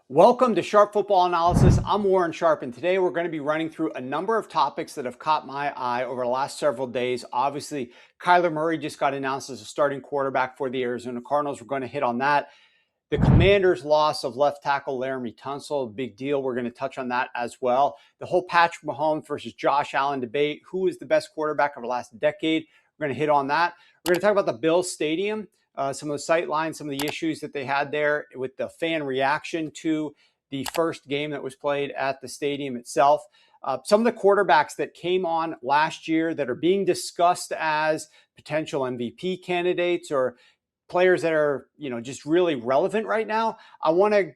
Welcome to Sharp Football Analysis. I'm Warren Sharp, and today we're going to be running through a number of topics that have caught my eye over the last several days. Obviously, Kyler Murray just got announced as a starting quarterback for the Arizona Cardinals. We're going to hit on that. The Commanders' loss of left tackle Laremy Tunsil, big deal. We're going to touch on that as well. The whole Patrick Mahomes versus Josh Allen debate. Who is the best quarterback of the last decade? We're going to hit on that. We're going to talk about the Bills Stadium. Some of the sight lines, some of the issues that they had there with the fan reaction to the first game that was played at the stadium itself. Some of the quarterbacks that came on last year that are being discussed as potential MVP candidates or players that are, just really relevant right now. I want to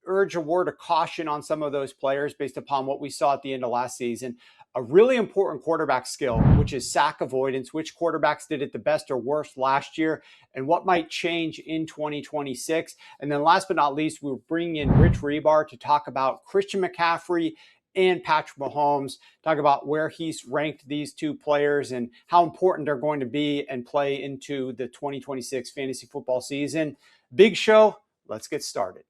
urge a word of caution on some of those players based upon what we saw at the end of last season. A really important quarterback skill, which is sack avoidance, which quarterbacks did it the best or worst last year, and what might change in 2026. And then last but not least, we're bringing in Rich Hribar to talk about Christian McCaffrey and Patrick Mahomes, talk about where he's ranked these two players and how important they're going to be and play into the 2026 fantasy football season. Big show. Let's get started.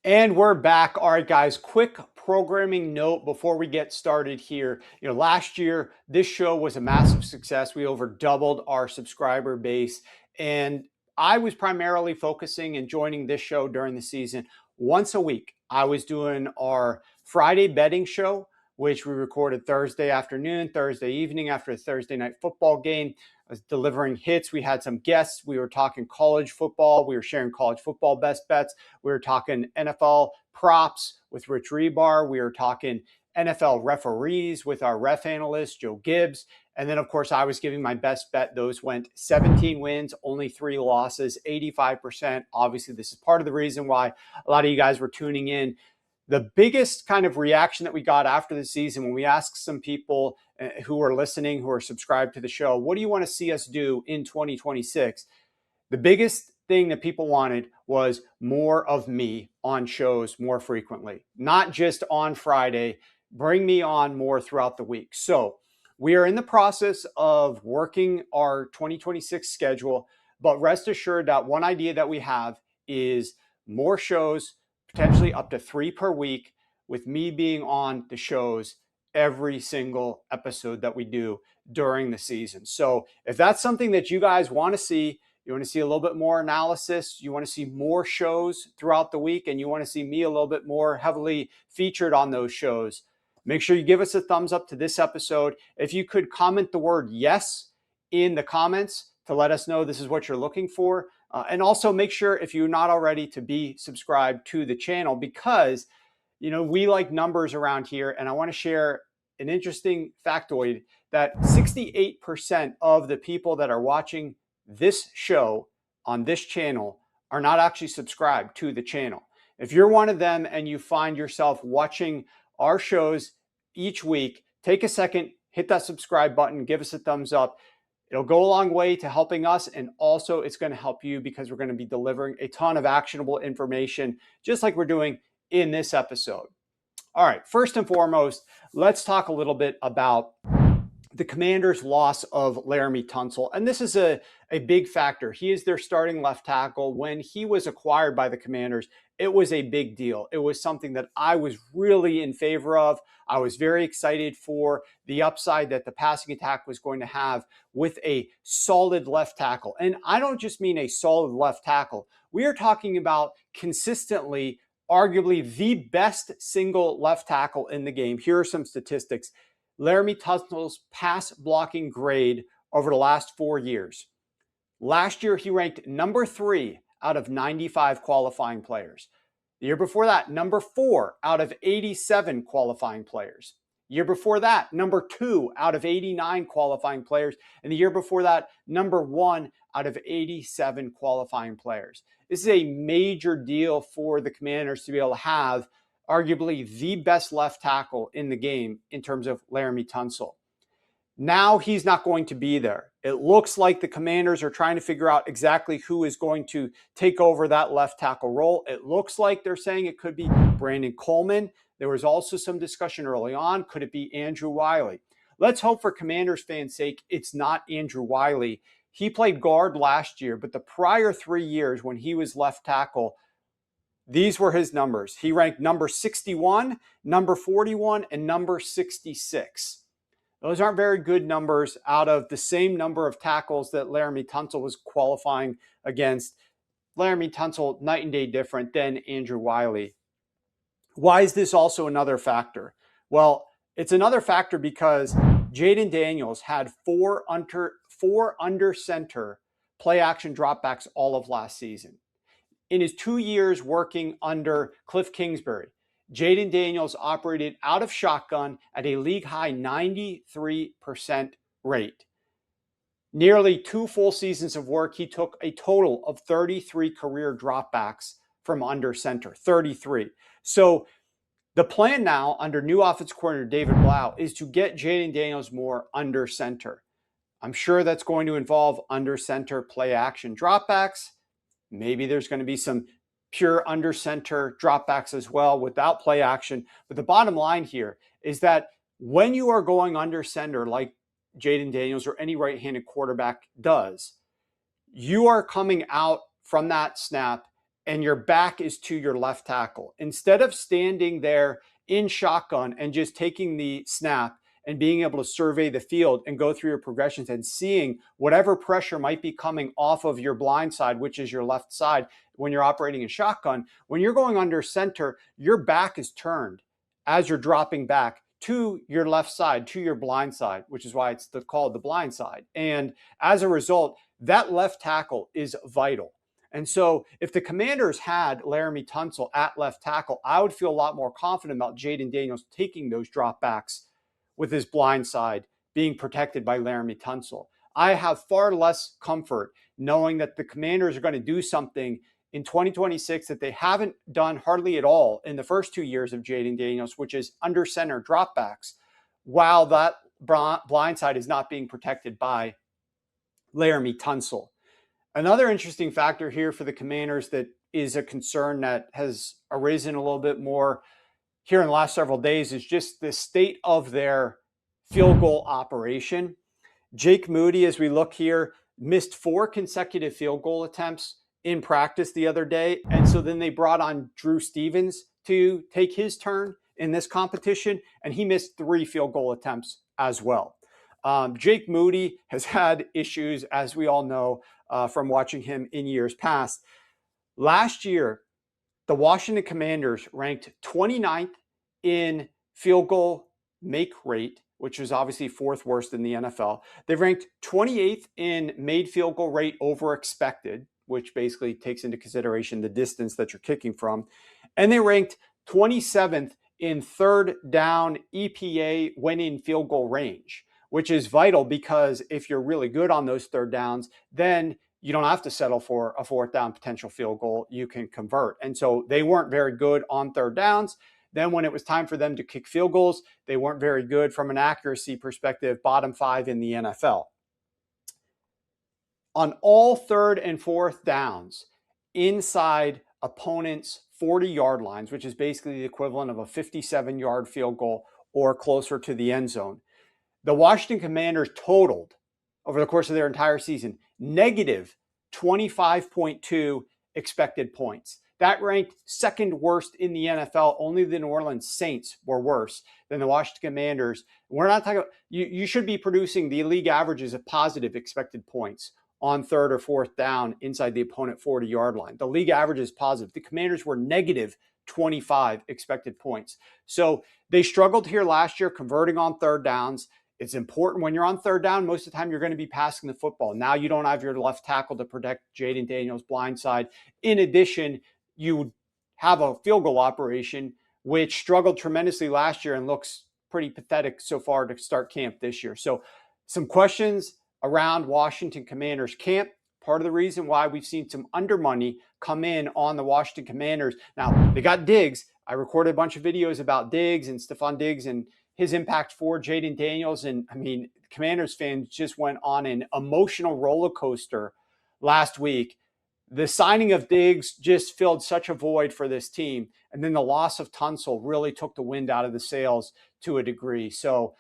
And we're back. All right, guys, quick programming note before we get started here. Last year, this show was a massive success. We over doubled our subscriber base. And I was primarily focusing and joining this show during the season once a week. I was doing our Friday betting show, which we recorded Thursday afternoon, Thursday evening after a Thursday night football game. I was delivering hits. We had some guests. We were talking college football. We were sharing college football best bets. We were talking NFL props with Rich Hribar. We were talking NFL referees with our ref analyst, Joe Gibbs. And then, of course, I was giving my best bet. Those went 17 wins, only 3 losses, 85%. Obviously, this is part of the reason why a lot of you guys were tuning in. The biggest kind of reaction that we got after the season when we asked some people who are listening, who are subscribed to the show, what do you want to see us do in 2026? The biggest thing that people wanted was more of me on shows more frequently, not just on Friday. Bring me on more throughout the week. So we are in the process of working our 2026 schedule, but rest assured that one idea that we have is more shows, potentially up to 3 per week, with me being on the shows every single episode that we do during the season. So if that's something that you guys want to see, you want to see a little bit more analysis, you want to see more shows throughout the week, and you want to see me a little bit more heavily featured on those shows, make sure you give us a thumbs up to this episode. If you could comment the word yes in the comments to let us know this is what you're looking for. And also make sure, if you're not already, to be subscribed to the channel, because we like numbers around here. And I want to share an interesting factoid that 68% of the people that are watching this show on this channel are not actually subscribed to the channel. If you're one of them and you find yourself watching our shows each week, take a second, hit that subscribe button, give us a thumbs up. It'll go a long way to helping us, and also it's going to help you because we're going to be delivering a ton of actionable information, just like we're doing in this episode. All right, first and foremost, let's talk a little bit about the Commanders' loss of Laremy Tunsil. And this is a big factor. He is their starting left tackle. When he was acquired by the Commanders, it was a big deal. It was something that I was really in favor of. I was very excited for the upside that the passing attack was going to have with a solid left tackle. And I don't just mean a solid left tackle. We are talking about consistently, arguably the best single left tackle in the game. Here are some statistics. Laremy Tunsil's pass blocking grade over the last 4 years. Last year, he ranked number 3 out of 95 qualifying players. The year before that, number 4 out of 87 qualifying players. The year before that, number 2 out of 89 qualifying players. And the year before that, number 1 out of 87 qualifying players. This is a major deal for the Commanders to be able to have arguably the best left tackle in the game in terms of Laremy Tunsil. Now he's not going to be there. It looks like the Commanders are trying to figure out exactly who is going to take over that left tackle role. It looks like they're saying it could be Brandon Coleman. There was also some discussion early on. Could it be Andrew Wiley? Let's hope, for Commanders fans' sake, it's not Andrew Wiley. He played guard last year, but the prior 3 years when he was left tackle, these were his numbers. He ranked number 61, number 41, and number 66. Those aren't very good numbers out of the same number of tackles that Laremy Tunsil was qualifying against. Laremy Tunsil, night and day different than Andrew Wiley. Why is this also another factor? Well, it's another factor because Jayden Daniels had four under center play action dropbacks all of last season. In his 2 years working under Cliff Kingsbury, Jayden Daniels operated out of shotgun at a league high 93% rate. Nearly 2 full seasons of work, he took a total of 33 career dropbacks from under center, 33. So the plan now under new offensive coordinator David Blau is to get Jayden Daniels more under center. I'm sure that's going to involve under center play action dropbacks. Maybe there's going to be some pure under center dropbacks as well without play action. But the bottom line here is that when you are going under center like Jayden Daniels or any right-handed quarterback does, you are coming out from that snap and your back is to your left tackle. Instead of standing there in shotgun and just taking the snap and being able to survey the field and go through your progressions and seeing whatever pressure might be coming off of your blind side, which is your left side when you're operating in shotgun, when you're going under center, your back is turned as you're dropping back to your left side, to your blind side, which is why it's called the blind side. And as a result, that left tackle is vital. And so if the Commanders had Laremy Tunsil at left tackle, I would feel a lot more confident about Jayden Daniels taking those dropbacks with his blind side being protected by Laremy Tunsil. I have far less comfort knowing that the Commanders are going to do something in 2026 that they haven't done hardly at all in the first 2 years of Jayden Daniels, which is under center dropbacks, while that blind side is not being protected by Laremy Tunsil. Another interesting factor here for the Commanders that is a concern that has arisen a little bit more here in the last several days is just the state of their field goal operation. Jake Moody, as we look here, missed 4 consecutive field goal attempts in practice the other day. And so then they brought on Drew Stevens to take his turn in this competition, and he missed 3 field goal attempts as well. Jake Moody has had issues, as we all know, from watching him in years past. Last year, the Washington Commanders ranked 29th in field goal make rate, which was obviously 4th worst in the NFL. They ranked 28th in made field goal rate over expected, which basically takes into consideration the distance that you're kicking from. And they ranked 27th in third down EPA when in field goal range, which is vital because if you're really good on those third downs, then you don't have to settle for a 4th down potential field goal. You can convert. And so they weren't very good on third downs. Then when it was time for them to kick field goals, they weren't very good from an accuracy perspective, bottom 5 in the NFL. On all 3rd and 4th downs inside opponents' 40-yard lines, which is basically the equivalent of a 57-yard field goal or closer to the end zone, the Washington Commanders totaled over the course of their entire season negative 25.2 expected points. That ranked 2nd worst in the NFL. Only the New Orleans Saints were worse than the Washington Commanders. We're not talking about, you should be producing the league averages of positive expected points on 3rd or 4th down inside the opponent 40-yard line. The league average is positive. The Commanders were negative 25 expected points. So they struggled here last year converting on third downs. It's important when you're on third down, most of the time you're going to be passing the football. Now you don't have your left tackle to protect Jayden Daniels' blind side. In addition, you have a field goal operation, which struggled tremendously last year and looks pretty pathetic so far to start camp this year. So some questions around Washington Commanders camp. Part of the reason why we've seen some under money come in on the Washington Commanders. Now, they got Diggs. I recorded a bunch of videos about Diggs and Stephon Diggs and his impact for Jayden Daniels. And I mean, Commanders fans just went on an emotional roller coaster last week. The signing of Diggs just filled such a void for this team. And then the loss of Tunsil really took the wind out of the sails to a degree. So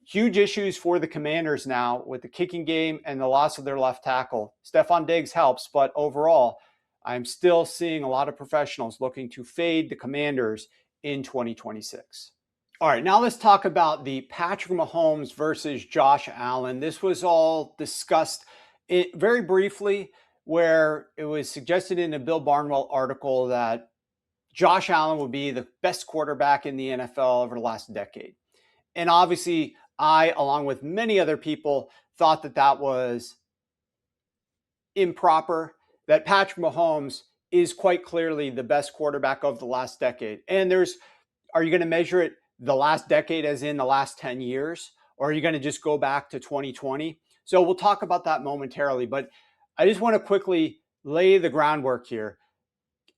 Huge issues for the Commanders now with the kicking game and the loss of their left tackle. Stephon Diggs helps, but overall, I'm still seeing a lot of professionals looking to fade the Commanders in 2026. All right, now let's talk about the Patrick Mahomes versus Josh Allen. This was all discussed very briefly, where it was suggested in a Bill Barnwell article that Josh Allen would be the best quarterback in the NFL over the last decade. And obviously, I, along with many other people, thought that that was improper, that Patrick Mahomes is quite clearly the best quarterback of the last decade. And are you going to measure it the last decade as in the last 10 years? Or are you going to just go back to 2020? So we'll talk about that momentarily, but I just want to quickly lay the groundwork here.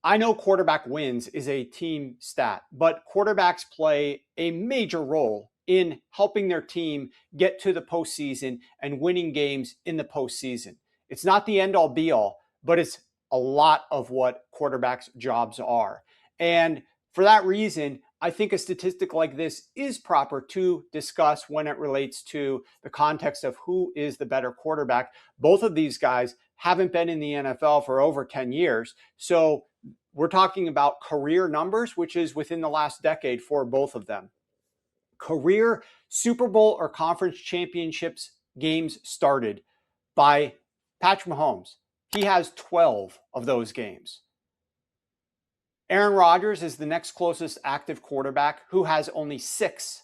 I know quarterback wins is a team stat, but quarterbacks play a major role in helping their team get to the postseason and winning games in the postseason. It's not the end all be all, but it's a lot of what quarterbacks' jobs are. And for that reason, I think a statistic like this is proper to discuss when it relates to the context of who is the better quarterback. Both of these guys haven't been in the NFL for over 10 years. So we're talking about career numbers, which is within the last decade for both of them. Career Super Bowl or conference championships games started by Patrick Mahomes. He has 12 of those games. Aaron Rodgers is the next closest active quarterback who has only 6,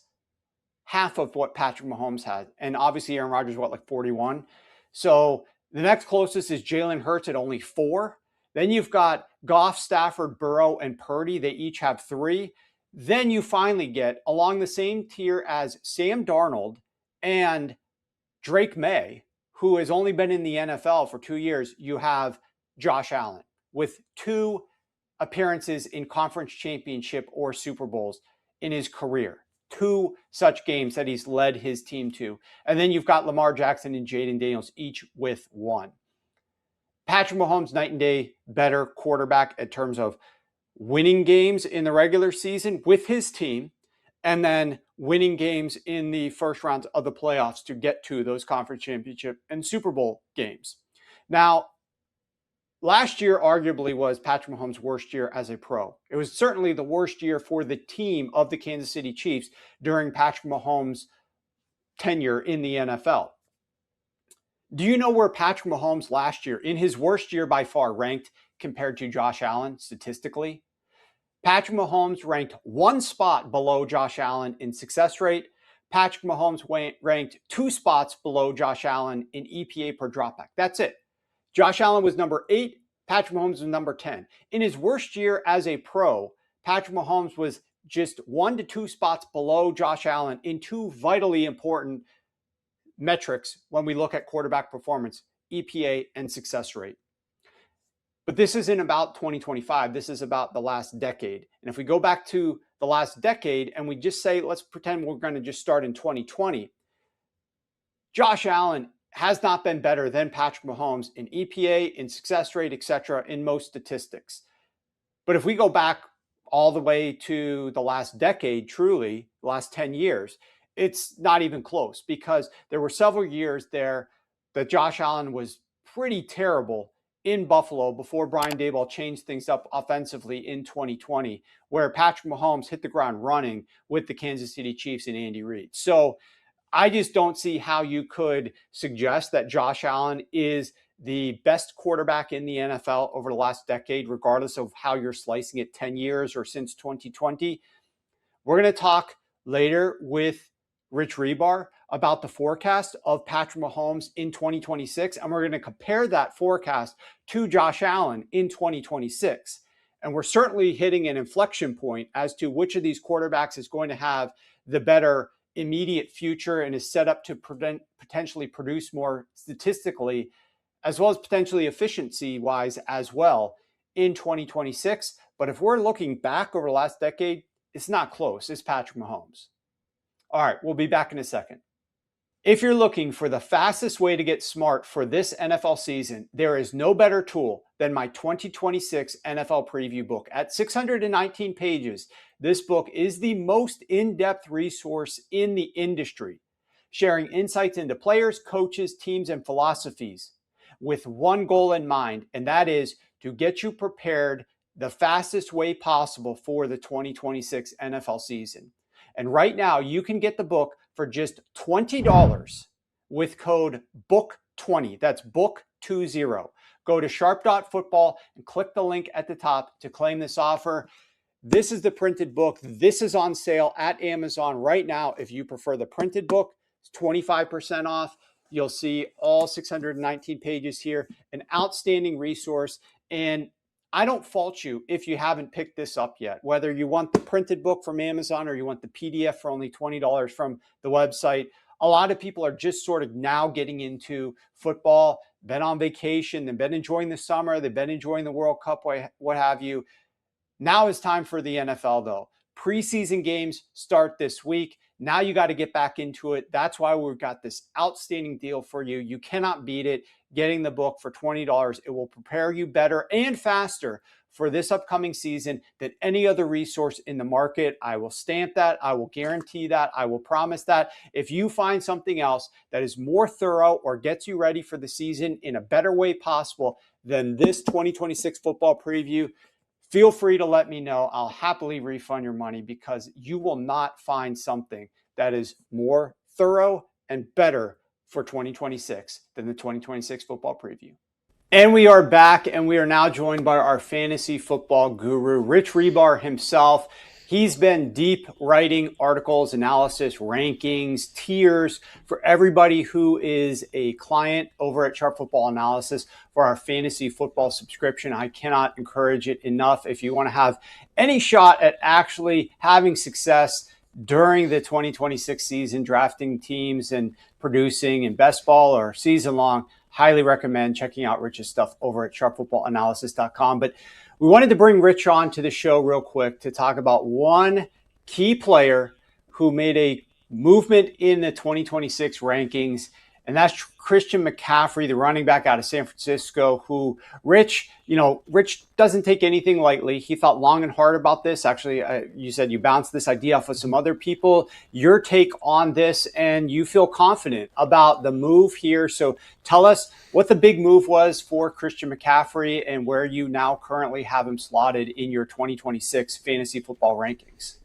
half of what Patrick Mahomes had. And obviously Aaron Rodgers, like 41? So the next closest is Jalen Hurts at only 4. Then you've got Goff, Stafford, Burrow, and Purdy. They each have 3. Then you finally get along the same tier as Sam Darnold and Drake May, who has only been in the NFL for 2 years. You have Josh Allen with 2 appearances in conference championship or Super Bowls in his career. 2 such games that he's led his team to. And then you've got Lamar Jackson and Jaden Daniels, each with 1. Patrick Mahomes, night and day, better quarterback in terms of winning games in the regular season with his team, and then winning games in the first rounds of the playoffs to get to those conference championship and Super Bowl games. Now, last year arguably was Patrick Mahomes' worst year as a pro. It was certainly the worst year for the team of the Kansas City Chiefs during Patrick Mahomes' tenure in the NFL. Do you know where Patrick Mahomes last year, in his worst year by far, ranked compared to Josh Allen statistically? Patrick Mahomes ranked 1 spot below Josh Allen in success rate. Patrick Mahomes ranked 2 spots below Josh Allen in EPA per dropback. That's it. Josh Allen was number 8. Patrick Mahomes was number 10. In his worst year as a pro, Patrick Mahomes was just 1 to 2 spots below Josh Allen in 2 vitally important metrics when we look at quarterback performance, EPA and success rate. But this isn't about 2025. This is about the last decade. And if we go back to the last decade and we just say, let's pretend we're going to just start in 2020, Josh Allen has not been better than Patrick Mahomes in EPA, in success rate, etc., in most statistics. But if we go back all the way to the last decade, truly, the last 10 years, it's not even close, because there were several years there that Josh Allen was pretty terrible in Buffalo before Brian Daboll changed things up offensively in 2020, where Patrick Mahomes hit the ground running with the Kansas City Chiefs and Andy Reid. So I just don't see how you could suggest that Josh Allen is the best quarterback in the NFL over the last decade, regardless of how you're slicing it, 10 years or since 2020. We're going to talk later with Rich Hribar about the forecast of Patrick Mahomes in 2026, and we're going to compare that forecast to Josh Allen in 2026. And we're certainly hitting an inflection point as to which of these quarterbacks is going to have the better immediate future and is set up to potentially produce more statistically, as well as potentially efficiency-wise as well in 2026. But if we're looking back over the last decade, it's not close. It's Patrick Mahomes. All right, we'll be back in a second. If you're looking for the fastest way to get smart for this NFL season, there is no better tool than my 2026 NFL preview book. At 619 pages, this book is the most in-depth resource in the industry. sharing insights into players, coaches, teams, and philosophies with one goal in mind, and that is to get you prepared the fastest way possible for the 2026 NFL season. And right now, you can get the book for just $20 with code BOOK20. That's BOOK20. Go to sharp.football and click the link at the top to claim this offer. This is the printed book. This is on sale at Amazon right now. If you prefer the printed book, it's 25% off. You'll see all 619 pages here, an outstanding resource. And I don't fault you if you haven't picked this up yet, whether you want the printed book from Amazon or you want the PDF for only $20 from the website. A lot of people are just sort of now getting into football, been on vacation, they've been enjoying the summer, they've been enjoying the World Cup, what have you. Now is time for the NFL, though. Preseason games start this week. Now you got to get back into it. That's why we've got this outstanding deal for you. You cannot beat it. Getting the book for $20. It will prepare you better and faster for this upcoming season than any other resource in the market. I will stamp that. I will guarantee that. I will promise that. If you find something else that is more thorough or gets you ready for the season in a better way possible than this 2026 football preview, feel free to let me know. I'll happily refund your money because you will not find something that is more thorough and better for 2026 than the 2026 football preview. And we are back, and we are now joined by our fantasy football guru, Rich Hribar himself. He's been deep writing articles, analysis, rankings, tiers for everybody who is a client over at Sharp Football Analysis for our fantasy football subscription. I cannot encourage it enough. If you want to have any shot at actually having success during the 2026 season, drafting teams and producing in best ball or season long, highly recommend checking out Rich's stuff over at sharpfootballanalysis.com. But we wanted to bring Rich on to the show real quick to talk about one key player who made a movement in the 2026 rankings, and that's Christian McCaffrey, the running back out of San Francisco, who Rich doesn't take anything lightly. He thought long and hard about this. Actually, you said you bounced this idea off of some other people. Your take on this, and you feel confident about the move here. So tell us what the big move was for Christian McCaffrey and where you now currently have him slotted in your 2026 fantasy football rankings.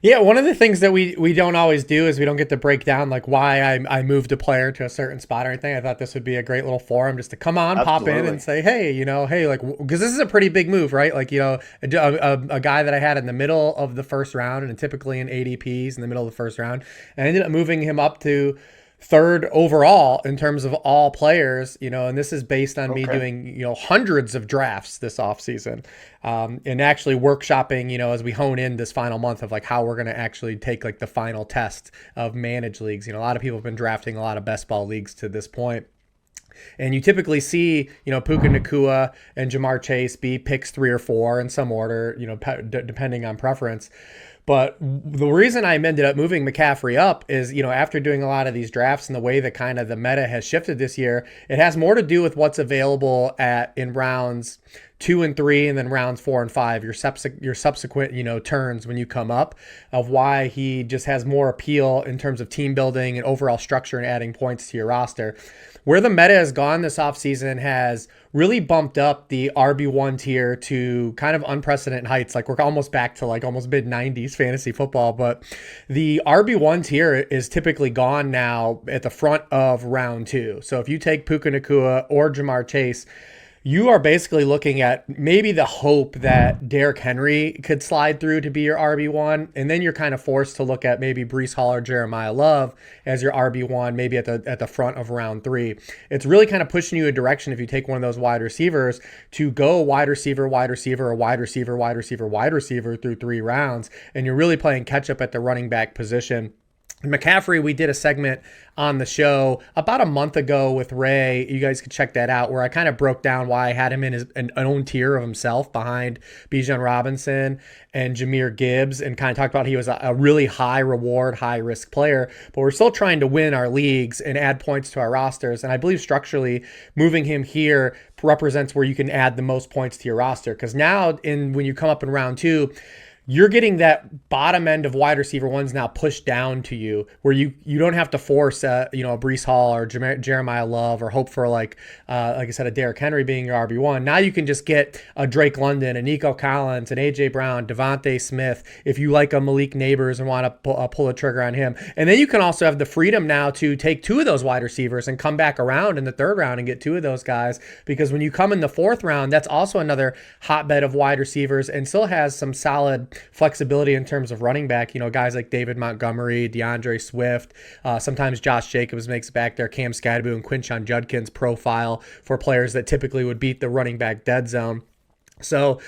Yeah, one of the things that we don't always do is we don't get to break down like why I moved a player to a certain spot or anything. I thought this would be a great little forum just to come on, Absolutely. Pop in and say, hey, like, because this is a pretty big move, right? Like, a guy that I had in the middle of the first round and typically in ADPs in the middle of the first round, and I ended up moving him up to third overall in terms of all players, and this is based on me doing, hundreds of drafts this offseason, and actually workshopping, as we hone in this final month of like how we're going to actually take like the final test of managed leagues. A lot of people have been drafting a lot of best ball leagues to this point. And you typically see, Puka Nacua and Jamar Chase be picks 3 or 4 in some order, depending on preference. But the reason I ended up moving McCaffrey up is, after doing a lot of these drafts and the way that kind of the meta has shifted this year, it has more to do with what's available in rounds 2 and 3 and then rounds 4 and 5, your subsequent, turns when you come up, of why he just has more appeal in terms of team building and overall structure and adding points to your roster. Where the meta has gone this offseason has really bumped up the RB1 tier to kind of unprecedented heights. Like we're almost back to like almost mid-90s fantasy football, but the RB1 tier is typically gone now at the front of round 2. So if you take Puka Nacua or Jamar Chase, you are basically looking at maybe the hope that Derrick Henry could slide through to be your RB1. And then you're kind of forced to look at maybe Breece Hall or Jeremiah Love as your RB1, maybe at the front of round 3. It's really kind of pushing you a direction if you take one of those wide receivers to go wide receiver, or wide receiver, wide receiver through 3 rounds. And you're really playing catch up at the running back position. McCaffrey, we did a segment on the show about a month ago with Ray. You guys could check that out, where I kind of broke down why I had him in an own tier of himself behind Bijan Robinson and Jahmyr Gibbs, and kind of talked about he was a really high reward, high risk player, but we're still trying to win our leagues and add points to our rosters. And I believe structurally moving him here represents where you can add the most points to your roster. Because now when you come up in round 2, you're getting that bottom end of wide receiver ones now pushed down to you, where you don't have to force a Breece Hall or Jeremiah Love, or hope for like I said, a Derrick Henry being your RB1. Now you can just get a Drake London, a Nico Collins, an AJ Brown, Devontae Smith, if you like a Malik Neighbors and want to pull a trigger on him. And then you can also have the freedom now to take two of those wide receivers and come back around in the third round and get two of those guys, because when you come in the fourth round, that's also another hotbed of wide receivers and still has some solid flexibility in terms of running back. Guys like David Montgomery, DeAndre Swift, sometimes Josh Jacobs makes back there, Cam Skadaboo and Quinshon Judkins profile for players that typically would beat the running back dead zone. So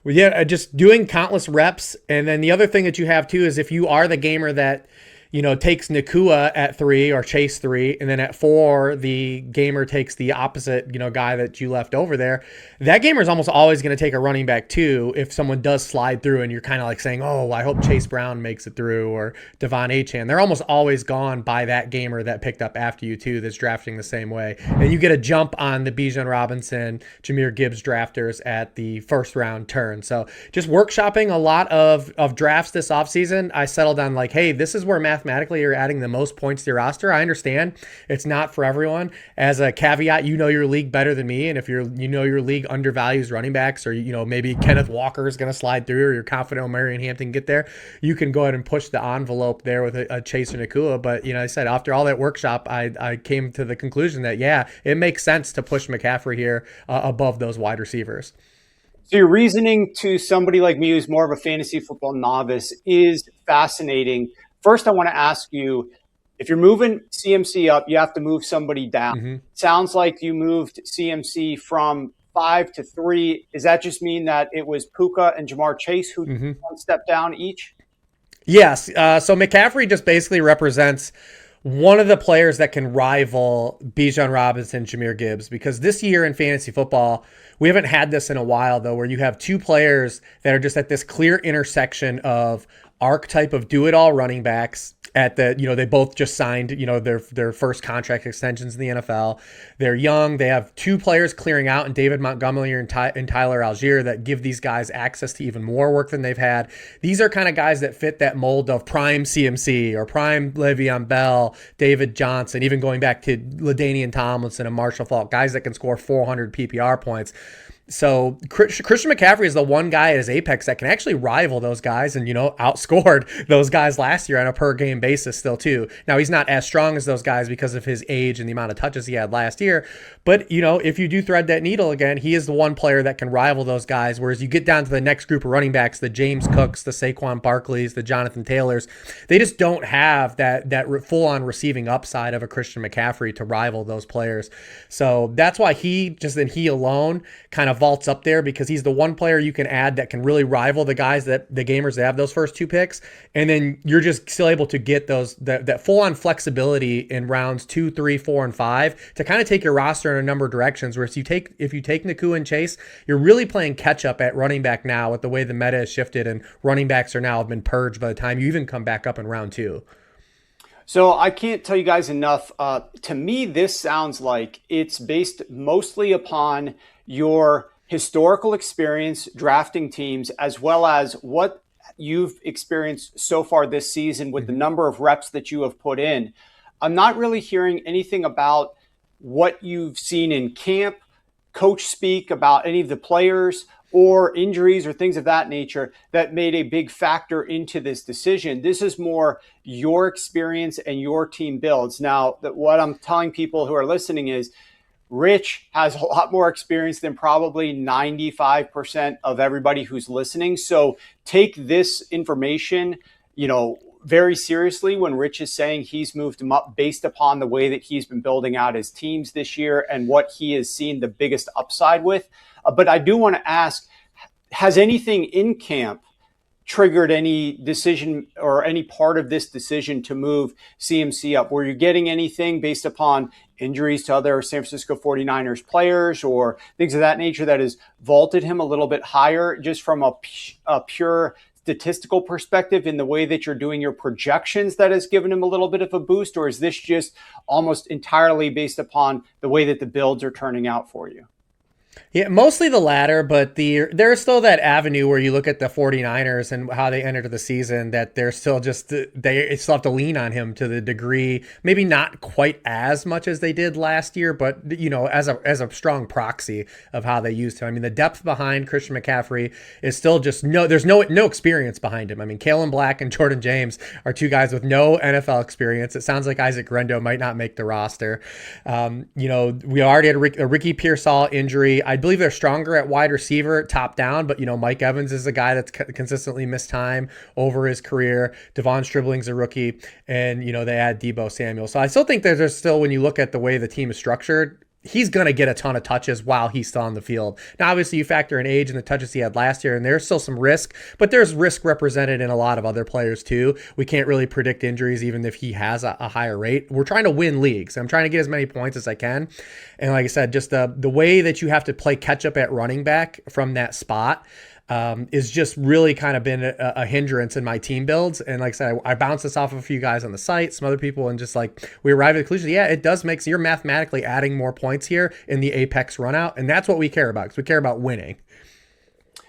yeah, just doing countless reps. And then the other thing that you have too is if you are the gamer that takes Nakua at 3 or Chase 3, and then at 4, the gamer takes the opposite, guy that you left over there. That gamer is almost always going to take a running back 2 if someone does slide through and you're kind of like saying, oh, I hope Chase Brown makes it through, or Devon Achane. They're almost always gone by that gamer that picked up after you too, that's drafting the same way. And you get a jump on the Bijan Robinson, Jahmyr Gibbs drafters at the first round turn. So just workshopping a lot of drafts this offseason. I settled on like, hey, this is where mathematically you're adding the most points to your roster. I understand it's not for everyone. As a caveat, your league better than me, and if your league undervalues running backs, or maybe Kenneth Walker is going to slide through, or you're confident Marion Hampton get there, you can go ahead and push the envelope there with a Chase or Nakua. But I said after all that workshop, I came to the conclusion that it makes sense to push McCaffrey here above those wide receivers. So your reasoning to somebody like me who's more of a fantasy football novice is fascinating. First, I want to ask you, if you're moving CMC up, you have to move somebody down. Mm-hmm. Sounds like you moved CMC from 5 to 3. Does that just mean that it was Puka and Jamar Chase who took one step down each? Yes. So McCaffrey just basically represents one of the players that can rival Bijan Robinson, Jahmyr Gibbs, because this year in fantasy football, we haven't had this in a while, though, where you have two players that are just at this clear intersection of archetype of do-it-all running backs at the, they both just signed, their first contract extensions in the NFL. They're young. They have two players clearing out in David Montgomery and Tyler Algier that give these guys access to even more work than they've had. These are kind of guys that fit that mold of prime CMC or prime Le'Veon Bell, David Johnson, even going back to LaDainian Tomlinson and Marshall Faulk, guys that can score 400 PPR points. So Christian McCaffrey is the one guy at his apex that can actually rival those guys and, outscored those guys last year on a per game basis still too. Now he's not as strong as those guys because of his age and the amount of touches he had last year. But, if you do thread that needle again, he is the one player that can rival those guys. Whereas you get down to the next group of running backs, the James Cooks, the Saquon Barkleys, the Jonathan Taylors, they just don't have that full on receiving upside of a Christian McCaffrey to rival those players. So that's why he alone kind of vaults up there, because he's the one player you can add that can really rival the guys that the gamers that have those first two picks. And then you're just still able to get that full on flexibility in rounds 2, 3, 4, and 5 to kind of take your roster in a number of directions. Whereas if you take Nakua and Chase, you're really playing catch up at running back now with the way the meta has shifted, and running backs have been purged by the time you even come back up in round 2. So I can't tell you guys enough. To me, this sounds like it's based mostly upon your historical experience drafting teams, as well as what you've experienced so far this season with the number of reps that you have put in. I'm not really hearing anything about what you've seen in camp, coach speak about any of the players or injuries or things of that nature that made a big factor into this decision. This is more your experience and your team builds. Now, what I'm telling people who are listening is Rich has a lot more experience than probably 95% of everybody who's listening. So take this information, very seriously when Rich is saying he's moved him up based upon the way that he's been building out his teams this year and what he has seen the biggest upside with. But I do want to ask, has anything in camp triggered any decision or any part of this decision to move CMC up? Were you getting anything based upon injuries to other San Francisco 49ers players or things of that nature that has vaulted him a little bit higher just from a pure statistical perspective in the way that you're doing your projections that has given him a little bit of a boost? Or is this just almost entirely based upon the way that the builds are turning out for you? Yeah, mostly the latter, but there's still that avenue where you look at the 49ers and how they entered the season, that they're still just, they still have to lean on him to the degree, maybe not quite as much as they did last year, but as a strong proxy of how they used him. I mean, the depth behind Christian McCaffrey is still just there's no experience behind him. I mean, Kalen Black and Jordan James are two guys with no NFL experience. It sounds like Isaac Grendo might not make the roster. We already had a Ricky Pearsall injury. I believe they're stronger at wide receiver, top down, but Mike Evans is a guy that's consistently missed time over his career. Devon Stribling's a rookie, and they add Deebo Samuel. So I still think there's still, when you look at the way the team is structured, he's going to get a ton of touches while he's still on the field. Now, obviously, you factor in age and the touches he had last year, and there's still some risk, but there's risk represented in a lot of other players too. We can't really predict injuries, even if he has a higher rate. We're trying to win leagues. I'm trying to get as many points as I can. And like I said, just the way that you have to play catch up at running back from that spot is just really kind of been a hindrance in my team builds. And like I said, I bounced this off of a few guys on the site, some other people, and just like we arrived at the conclusion, yeah, it does make, so you're mathematically adding more points here in the apex run out. And that's what we care about, because we care about winning.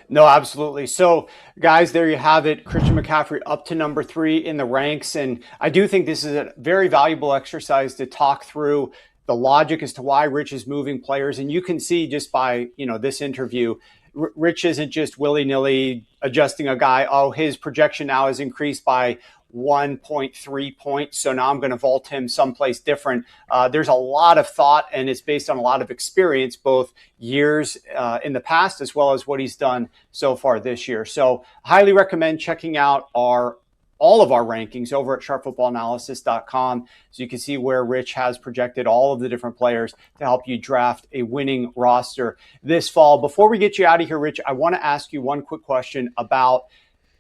No, absolutely. So, guys, there you have it. Christian McCaffrey up to number 3 in the ranks. And I do think this is a very valuable exercise to talk through the logic as to why Rich is moving players. And you can see just by, this interview, Rich isn't just willy-nilly adjusting a guy. Oh, his projection now has increased by 1.3 points, so now I'm going to vault him someplace different. There's a lot of thought, and it's based on a lot of experience, both years in the past as well as what he's done so far this year. So highly recommend checking out all of our rankings over at sharpfootballanalysis.com, so you can see where Rich has projected all of the different players to help you draft a winning roster this fall. Before we get you out of here, Rich, I want to ask you one quick question about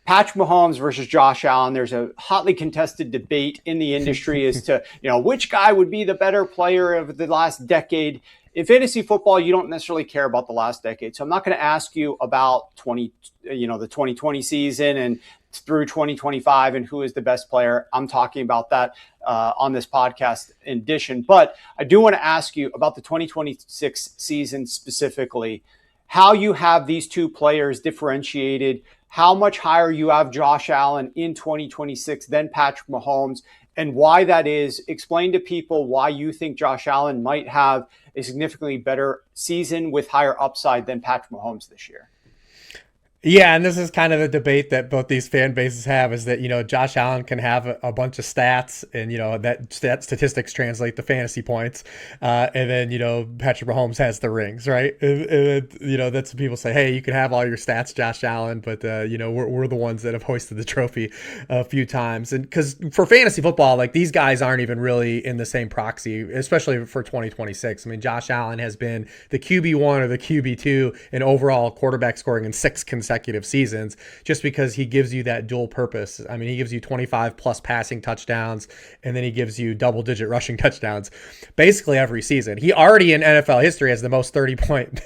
Patrick Mahomes versus Josh Allen. There's a hotly contested debate in the industry as to, which guy would be the better player of the last decade. In fantasy football, you don't necessarily care about the last decade. So I'm not going to ask you about the 2020 season and through 2025 and who is the best player. I'm talking about that on this podcast in addition. But I do want to ask you about the 2026 season specifically, how you have these two players differentiated, how much higher you have Josh Allen in 2026 than Patrick Mahomes, and why that is. Explain to people why you think Josh Allen might have a significantly better season with higher upside than Patrick Mahomes this year. Yeah, and this is kind of the debate that both these fan bases have, is that, Josh Allen can have a bunch of stats, and, that statistics translate to fantasy points. And then, Patrick Mahomes has the rings, right? That's what people say, hey, you can have all your stats, Josh Allen, but, we're the ones that have hoisted the trophy a few times. And because for fantasy football, like, these guys aren't even really in the same proxy, especially for 2026. I mean, Josh Allen has been the QB1 or the QB2 in overall quarterback scoring in 6 consecutive seasons, just because he gives you that dual purpose. I mean, he gives you 25 plus passing touchdowns, and then he gives you double-digit rushing touchdowns basically every season. He already in NFL history has the most 30-point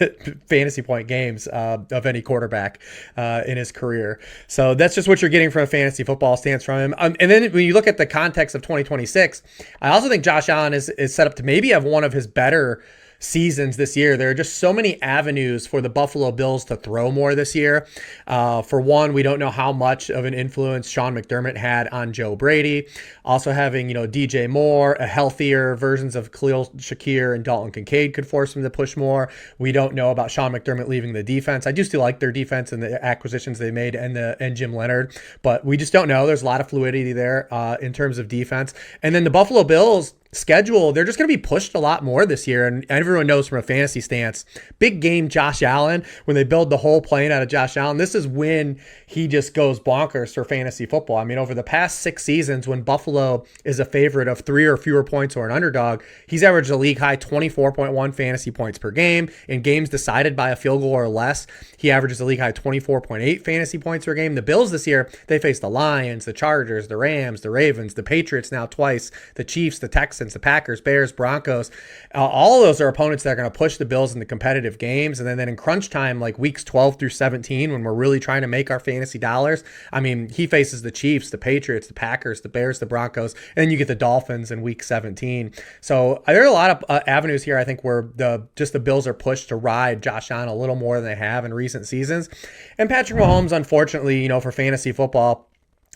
fantasy point games of any quarterback in his career. So that's just what you're getting from a fantasy football stance from him. And then when you look at the context of 2026, I also think Josh Allen is set up to maybe have one of his better seasons this year. There are just so many avenues for the Buffalo Bills to throw more this year. For one, we don't know how much of an influence Sean McDermott had on Joe Brady. Also having, DJ Moore, a healthier versions of Khalil Shakir and Dalton Kincaid could force him to push more. We don't know about Sean McDermott leaving the defense. I do still like their defense and the acquisitions they made and Jim Leonard, but we just don't know. There's a lot of fluidity there in terms of defense. And then the Buffalo Bills schedule, they're just going to be pushed a lot more this year. And everyone knows from a fantasy stance, big game Josh Allen, when they build the whole plane out of Josh Allen, this is when he just goes bonkers for fantasy football. I mean, over the past 6 seasons, when Buffalo is a favorite of 3 or fewer points or an underdog, he's averaged a league high 24.1 fantasy points per game. In games decided by a field goal or less, he averages a league high 24.8 fantasy points per game. The Bills this year, they face the Lions, the Chargers, the Rams, the Ravens, the Patriots now twice, the Chiefs, the Texans, Texans, the Packers, Bears, Broncos. All of those are opponents that are going to push the Bills into competitive games. And then in crunch time, like weeks 12 through 17, when we're really trying to make our fantasy dollars, I mean, he faces the Chiefs, the Patriots, the Packers, the Bears, the Broncos, and then you get the Dolphins in week 17. So there are a lot of avenues here, I think, where the Bills are pushed to ride Josh Allen a little more than they have in recent seasons. And Patrick Mahomes, unfortunately, for fantasy football,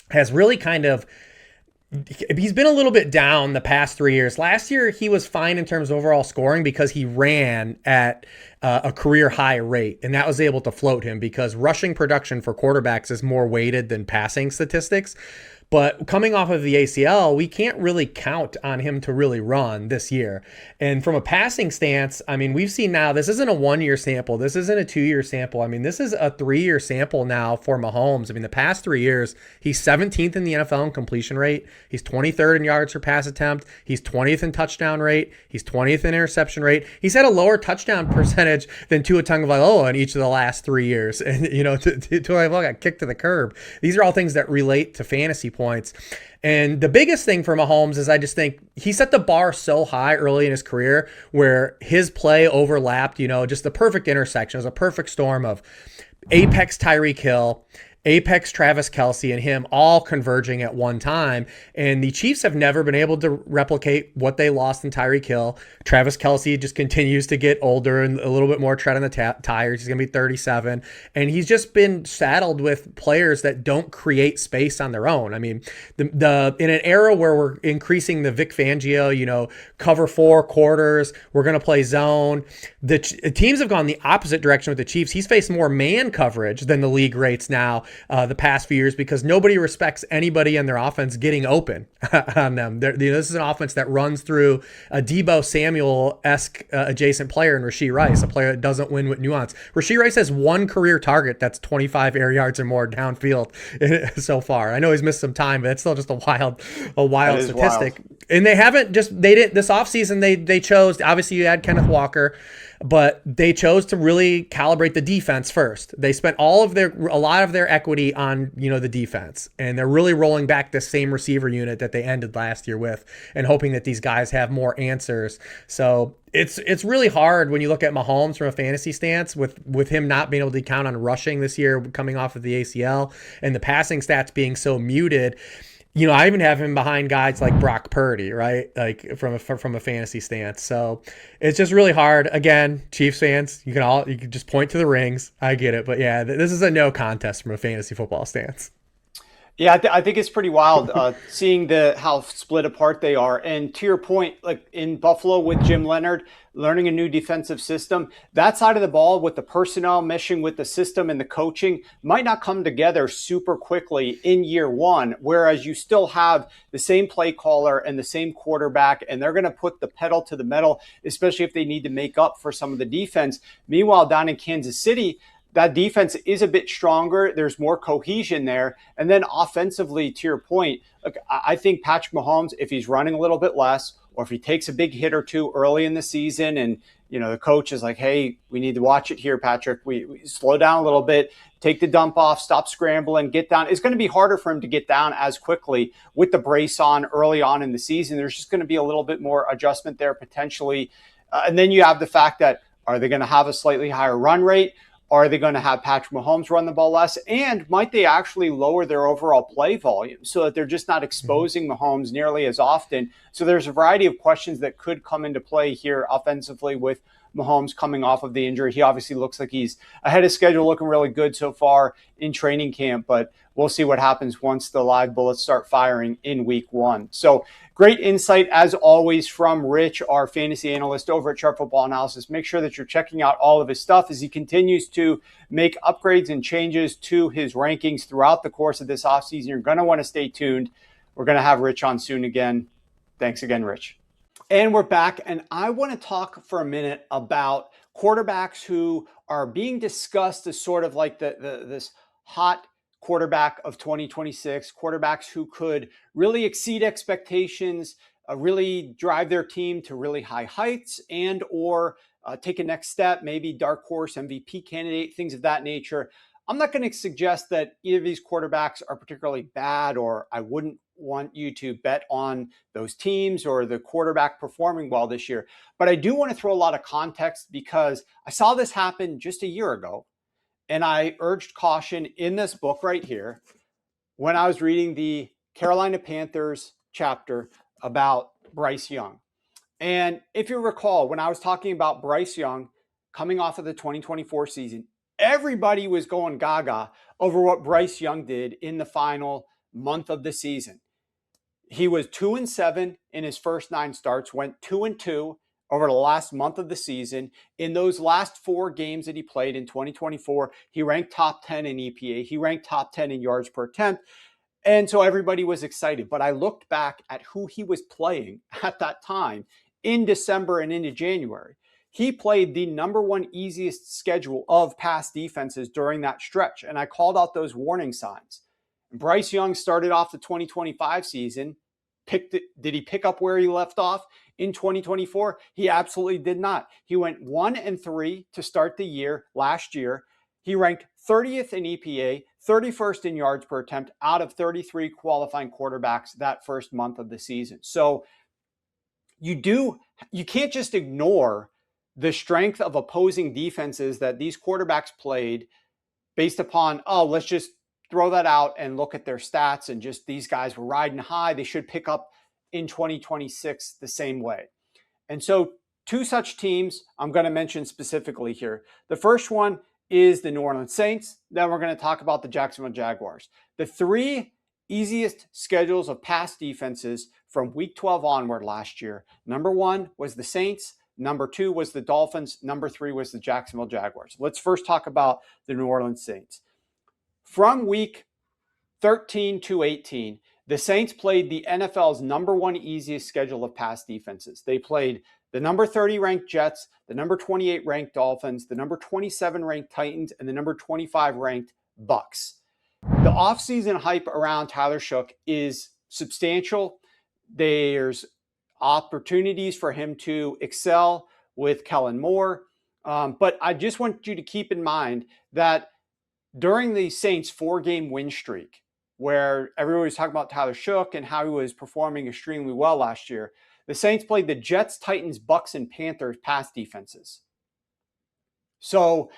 has really he's been a little bit down the past 3 years. Last year, he was fine in terms of overall scoring because he ran at a career high rate, and that was able to float him because rushing production for quarterbacks is more weighted than passing statistics. But coming off of the ACL, we can't really count on him to really run this year. And from a passing stance, I mean, we've seen now, this isn't a 1-year sample. This isn't a 2-year sample. I mean, this is a 3-year sample now for Mahomes. I mean, the past 3 years, he's 17th in the NFL in completion rate. He's 23rd in yards per pass attempt. He's 20th in touchdown rate. He's 20th in interception rate. He's had a lower touchdown percentage than Tua Tagovailoa in each of the last 3 years. And, Tagovailoa got kicked to the curb. These are all things that relate to fantasy points. And the biggest thing for Mahomes is I just think he set the bar so high early in his career where his play overlapped, just the perfect intersection. It was a perfect storm of apex Tyreek Hill, apex Travis Kelce, and him all converging at one time. And the Chiefs have never been able to replicate what they lost in Tyreek Hill. Travis Kelce just continues to get older and a little bit more tread on the tires. He's going to be 37. And he's just been saddled with players that don't create space on their own. I mean, the in an era where we're increasing the Vic Fangio, cover 4 quarters, we're going to play zone. The teams have gone the opposite direction with the Chiefs. He's faced more man coverage than the league rates now the past few years because nobody respects anybody in their offense getting open on them. This is an offense that runs through a Debo Samuel-esque adjacent player in Rashee Rice, a player that doesn't win with nuance. Rashee Rice has 1 career target that's 25 air yards or more downfield so far. I know he's missed some time, but it's still just a wild statistic. Wild. And they didn't this offseason, they chose, obviously you had Kenneth Walker, but they chose to really calibrate the defense first. They spent a lot of their equity on, the defense, and they're really rolling back the same receiver unit that they ended last year with and hoping that these guys have more answers. So it's really hard when you look at Mahomes from a fantasy stance with him not being able to count on rushing this year coming off of the ACL and the passing stats being so muted. I even have him behind guys like Brock Purdy, right? Like from a fantasy stance. So it's just really hard. Again, Chiefs fans, you can just point to the rings. I get it, but yeah, this is a no contest from a fantasy football stance. Yeah, I think it's pretty wild seeing how split apart they are. And to your point, like in Buffalo with Jim Leonard, learning a new defensive system, that side of the ball with the personnel meshing with the system and the coaching might not come together super quickly in year one, whereas you still have the same play caller and the same quarterback, and they're going to put the pedal to the metal, especially if they need to make up for some of the defense. Meanwhile, down in Kansas City, that defense is a bit stronger. There's more cohesion there. And then offensively, to your point, look, I think Patrick Mahomes, if he's running a little bit less, or if he takes a big hit or two early in the season and, the coach is like, hey, we need to watch it here, Patrick. We slow down a little bit, take the dump off, stop scrambling, get down. It's going to be harder for him to get down as quickly with the brace on early on in the season. There's just going to be a little bit more adjustment there potentially. And then you have the fact that, are they going to have a slightly higher run rate? Are they going to have Patrick Mahomes run the ball less? And might they actually lower their overall play volume so that they're just not exposing Mahomes nearly as often? So there's a variety of questions that could come into play here offensively with Mahomes coming off of the injury. He obviously looks like he's ahead of schedule, looking really good so far in training camp, but we'll see what happens once the live bullets start firing in week 1. So great insight, as always, from Rich, our fantasy analyst over at Sharp Football Analysis. Make sure that you're checking out all of his stuff as he continues to make upgrades and changes to his rankings throughout the course of this offseason. You're going to want to stay tuned. We're going to have Rich on soon again. Thanks again, Rich. And we're back, and I want to talk for a minute about quarterbacks who are being discussed as sort of like this hot quarterback of 2026, quarterbacks who could really exceed expectations, really drive their team to really high heights and or take a next step, maybe dark horse MVP candidate, things of that nature. I'm not going to suggest that either of these quarterbacks are particularly bad, or I wouldn't want you to bet on those teams or the quarterback performing well this year. But I do want to throw a lot of context because I saw this happen just a year ago. And I urged caution in this book right here when I was reading the Carolina Panthers chapter about Bryce Young. And if you recall, when I was talking about Bryce Young coming off of the 2024 season, everybody was going gaga over what Bryce Young did in the final month of the season. He was 2-7 in his first 9 starts, went 2-2 over the last month of the season. In those last 4 games that he played in 2024, he ranked top 10 in EPA. He ranked top 10 in yards per attempt. And so everybody was excited. But I looked back at who he was playing at that time in December and into January. He played the number 1 easiest schedule of pass defenses during that stretch. And I called out those warning signs. Bryce Young started off the 2025 season. Did he pick up where he left off in 2024? He absolutely did not. He went 1-3 to start the year last year. He ranked 30th in EPA, 31st in yards per attempt out of 33 qualifying quarterbacks that first month of the season. So you can't just ignore the strength of opposing defenses that these quarterbacks played based upon, let's just throw that out and look at their stats and just these guys were riding high. They should pick up in 2026 the same way. And so 2 such teams I'm going to mention specifically here. The first one is the New Orleans Saints. Then we're going to talk about the Jacksonville Jaguars. The 3 easiest schedules of pass defenses from week 12 onward last year. Number 1 was the Saints. Number 2 was the Dolphins. Number 3 was the Jacksonville Jaguars. Let's first talk about the New Orleans Saints. From week 13 to 18, the Saints played the NFL's number 1 easiest schedule of pass defenses. They played the number 30 ranked Jets, the number 28 ranked Dolphins, the number 27 ranked Titans, and the number 25 ranked Bucks. The offseason hype around Tyler Shough is substantial. There's opportunities for him to excel with Kellen Moore. But I just want you to keep in mind that during the Saints' 4-game win streak, where everybody was talking about Tyler Shough and how he was performing extremely well last year, the Saints played the Jets, Titans, Bucks, and Panthers pass defenses. So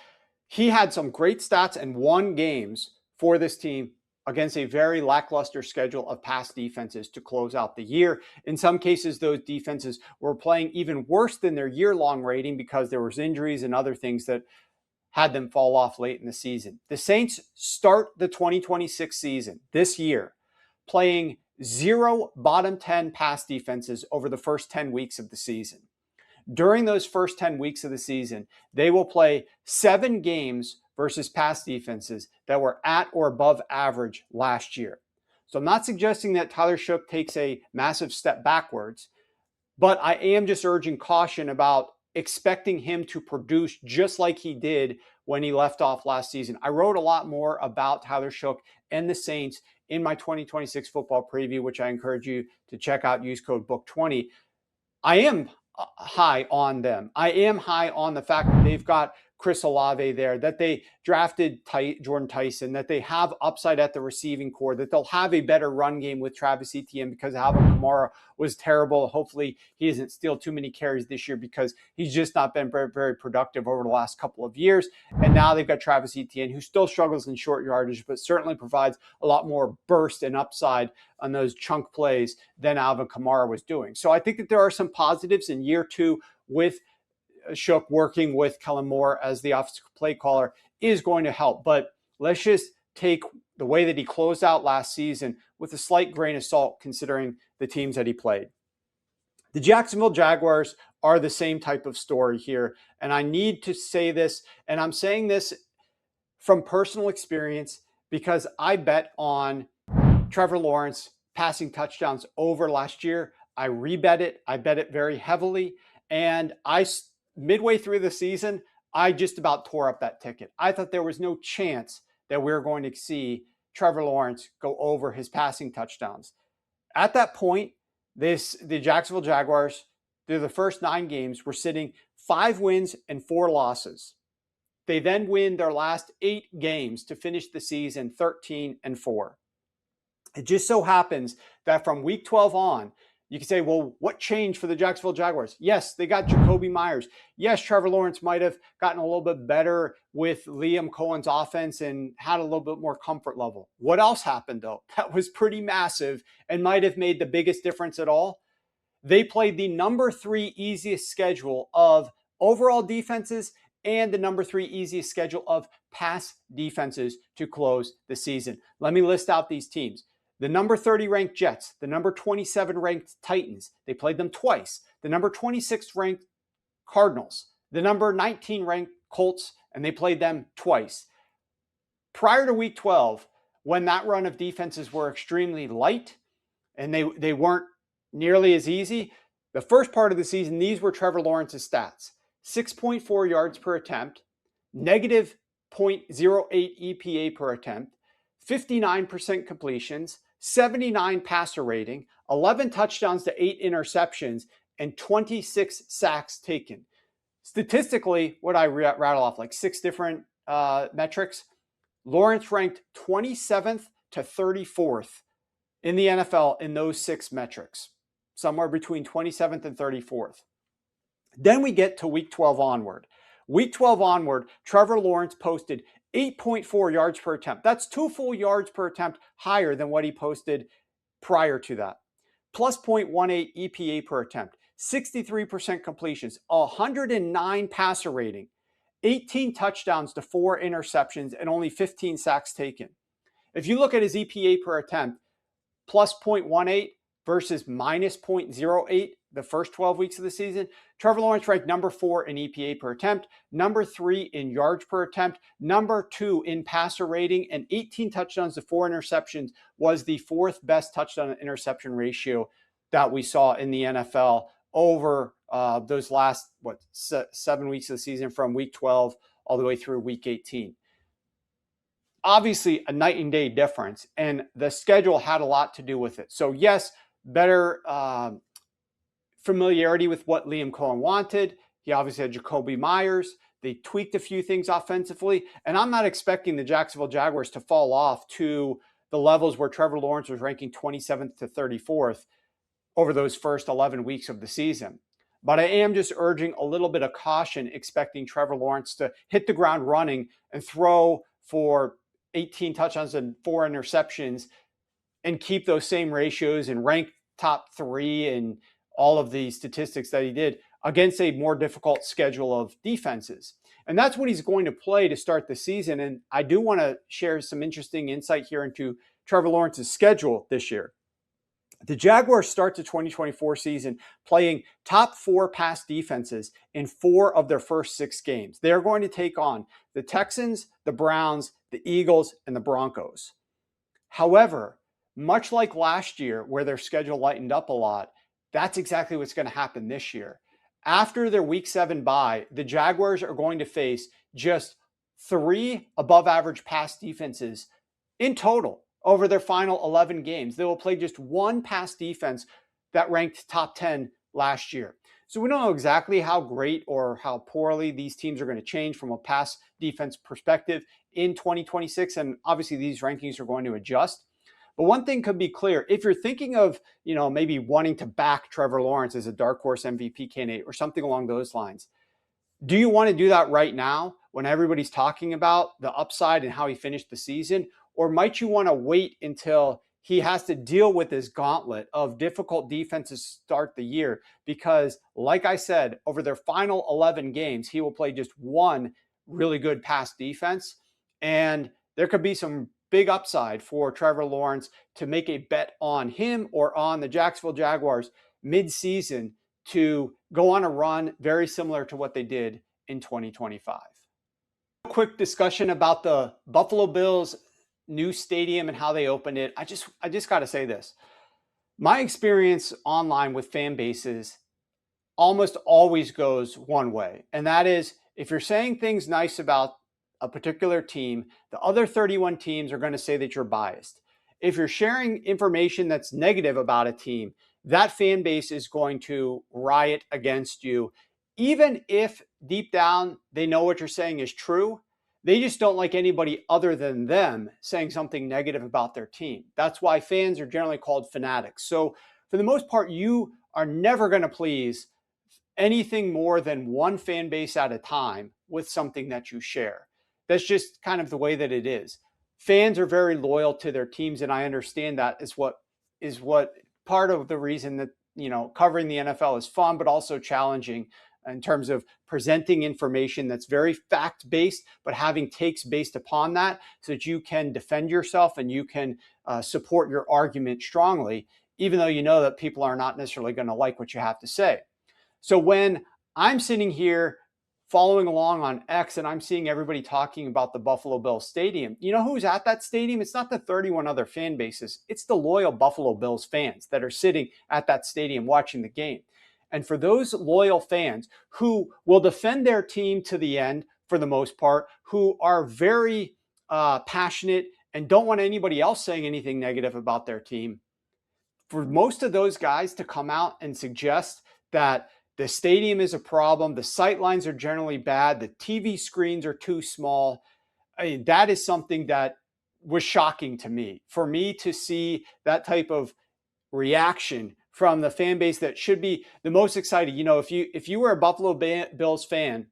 he had some great stats and won games for this team against a very lackluster schedule of pass defenses to close out the year. In some cases, those defenses were playing even worse than their year-long rating because there was injuries and other things that had them fall off late in the season. The Saints start the 2026 season this year playing 0 bottom 10 pass defenses over the first 10 weeks of the season. During those first 10 weeks of the season, they will play 7 games versus pass defenses that were at or above average last year. So I'm not suggesting that Tyler Shough takes a massive step backwards, but I am just urging caution about expecting him to produce just like he did when he left off last season. I wrote a lot more about Tyler Shough and the Saints in my 2026 football preview, which I encourage you to check out. Use code BOOK20. I am high on them. I am high on the fact that they've got Chris Olave there, that they drafted Jordan Tyson, that they have upside at the receiving core, that they'll have a better run game with Travis Etienne because Alvin Kamara was terrible. Hopefully he doesn't steal too many carries this year because he's just not been very, very productive over the last couple of years. And now they've got Travis Etienne, who still struggles in short yardage, but certainly provides a lot more burst and upside on those chunk plays than Alvin Kamara was doing. So I think that there are some positives in year 2 with Shough working with Kellen Moore as the offensive play caller is going to help. But let's just take the way that he closed out last season with a slight grain of salt considering the teams that he played. The Jacksonville Jaguars are the same type of story here. And I need to say this, and I'm saying this from personal experience because I bet on Trevor Lawrence passing touchdowns over last year. I rebet it. I bet it very heavily. And midway through the season, I just about tore up that ticket. I thought there was no chance that we were going to see Trevor Lawrence go over his passing touchdowns. At that point, the Jacksonville Jaguars, through the first 9 games, were sitting 5 wins and 4 losses. They then win their last 8 games to finish the season 13-4. It just so happens that from week 12 on, you can say, well, what changed for the Jacksonville Jaguars? Yes, they got Jacoby Myers. Yes, Trevor Lawrence might have gotten a little bit better with Liam Cohen's offense and had a little bit more comfort level. What else happened, though? That was pretty massive and might have made the biggest difference at all. They played the number 3 easiest schedule of overall defenses and the number 3 easiest schedule of pass defenses to close the season. Let me list out these teams. The number 30 ranked Jets, the number 27 ranked Titans, they played them twice. The number 26 ranked Cardinals, the number 19 ranked Colts, and they played them twice. Prior to week 12, when that run of defenses were extremely light and they weren't nearly as easy, the first part of the season, these were Trevor Lawrence's stats. 6.4 yards per attempt, negative 0.08 EPA per attempt, 59% completions, 79 passer rating, 11 touchdowns to 8 interceptions, and 26 sacks taken. Statistically, what I rattle off, like 6 different metrics, Lawrence ranked 27th to 34th in the NFL in those 6 metrics, somewhere between 27th and 34th. Then we get to week 12 onward. Week 12 onward, Trevor Lawrence posted 8.4 yards per attempt. That's 2 full yards per attempt higher than what he posted prior to that. Plus 0.18 EPA per attempt, 63% completions, 109 passer rating, 18 touchdowns to 4 interceptions, and only 15 sacks taken. If you look at his EPA per attempt, plus 0.18 versus minus 0.08 the first 12 weeks of the season, Trevor Lawrence ranked number 4 in EPA per attempt, number 3 in yards per attempt, number 2 in passer rating, and 18 touchdowns to 4 interceptions was the 4th best touchdown to interception ratio that we saw in the NFL over those last 7 weeks of the season, from week 12 all the way through week 18. Obviously, a night and day difference, and the schedule had a lot to do with it. So yes, better familiarity with what Liam Cohen wanted. He obviously had Jacoby Myers. They tweaked a few things offensively, and I'm not expecting the Jacksonville Jaguars to fall off to the levels where Trevor Lawrence was ranking 27th to 34th over those first 11 weeks of the season. But I am just urging a little bit of caution, expecting Trevor Lawrence to hit the ground running and throw for 18 touchdowns and 4 interceptions and keep those same ratios and rank top 3 in all of the statistics that he did against a more difficult schedule of defenses. And that's what he's going to play to start the season. And I do want to share some interesting insight here into Trevor Lawrence's schedule this year. The Jaguars start the 2024 season playing top 4 pass defenses in 4 of their first 6 games. They're going to take on the Texans, the Browns, the Eagles, and the Broncos. However, much like last year where their schedule lightened up a lot, that's exactly what's going to happen this year. After their week 7 bye, the Jaguars are going to face just 3 above average pass defenses in total over their final 11 games. They will play just 1 pass defense that ranked top 10 last year. So we don't know exactly how great or how poorly these teams are going to change from a pass defense perspective in 2026. And obviously these rankings are going to adjust. But one thing could be clear. If you're thinking of, maybe wanting to back Trevor Lawrence as a dark horse MVP candidate or something along those lines, do you want to do that right now when everybody's talking about the upside and how he finished the season? Or might you want to wait until he has to deal with this gauntlet of difficult defenses to start the year? Because like I said, over their final 11 games, he will play just 1 really good pass defense. And there could be some big upside for Trevor Lawrence to make a bet on him or on the Jacksonville Jaguars mid-season to go on a run very similar to what they did in 2025. A quick discussion about the Buffalo Bills' new stadium and how they opened it. I just got to say this. My experience online with fan bases almost always goes one way, and that is if you're saying things nice about a particular team, the other 31 teams are going to say that you're biased. If you're sharing information that's negative about a team, that fan base is going to riot against you even if deep down they know what you're saying is true, they just don't like anybody other than them saying something negative about their team. That's why fans are generally called fanatics. So for the most part, you are never going to please anything more than one fan base at a time with something that you share. That's just kind of the way that it is. Fans are very loyal to their teams, and I understand that is what part of the reason that, you know, covering the NFL is fun, but also challenging in terms of presenting information that's very fact-based, but having takes based upon that so that you can defend yourself and you can support your argument strongly, even though you know that people are not necessarily going to like what you have to say. So when I'm sitting here following along on X and I'm seeing everybody talking about the Buffalo Bills stadium, you know who's at that stadium? It's not the 31 other fan bases. It's the loyal Buffalo Bills fans that are sitting at that stadium watching the game. And for those loyal fans who will defend their team to the end, for the most part, who are very passionate and don't want anybody else saying anything negative about their team, for most of those guys to come out and suggest that the stadium is a problem, the sight lines are generally bad, the TV screens are too small, I mean, that is something that was shocking to me. For me to see that type of reaction from the fan base that should be the most excited. You know, if you were a Buffalo Bills fan,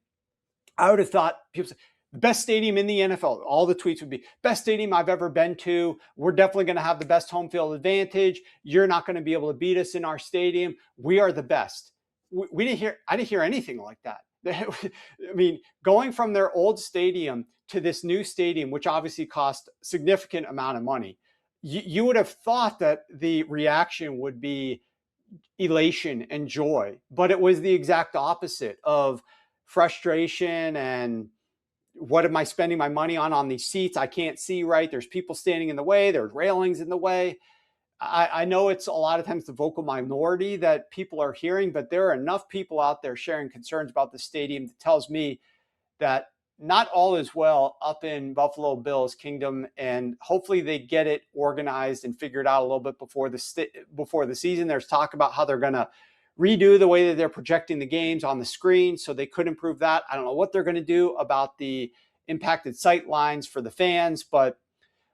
I would have thought people say, the best stadium in the NFL. All the tweets would be best stadium I've ever been to. We're definitely going to have the best home field advantage. You're not going to be able to beat us in our stadium. We are the best. I didn't hear anything like that. I mean, going from their old stadium to this new stadium, which obviously cost a significant amount of money, you would have thought that the reaction would be elation and joy, but it was the exact opposite of frustration and what am I spending my money on these seats? I can't see right. There's people standing in the way. There's railings in the way. I know it's a lot of times the vocal minority that people are hearing, but there are enough people out there sharing concerns about the stadium that tells me that not all is well up in Buffalo Bills Kingdom, and hopefully they get it organized and figured out a little bit before the season. There's talk about how they're going to redo the way that they're projecting the games on the screen, so they could improve that. I don't know what they're going to do about the impacted sight lines for the fans, but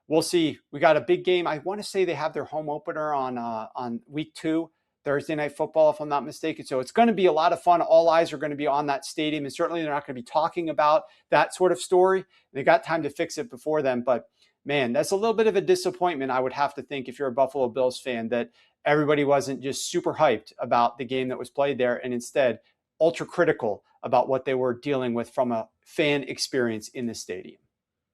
we'll see. We got a big game. I want to say they have their home opener on week 2, Thursday Night Football, if I'm not mistaken. So it's going to be a lot of fun. All eyes are going to be on that stadium, and certainly they're not going to be talking about that sort of story. They got time to fix it before then, but man, that's a little bit of a disappointment, I would have to think, if you're a Buffalo Bills fan, that everybody wasn't just super hyped about the game that was played there and instead ultra critical about what they were dealing with from a fan experience in the stadium.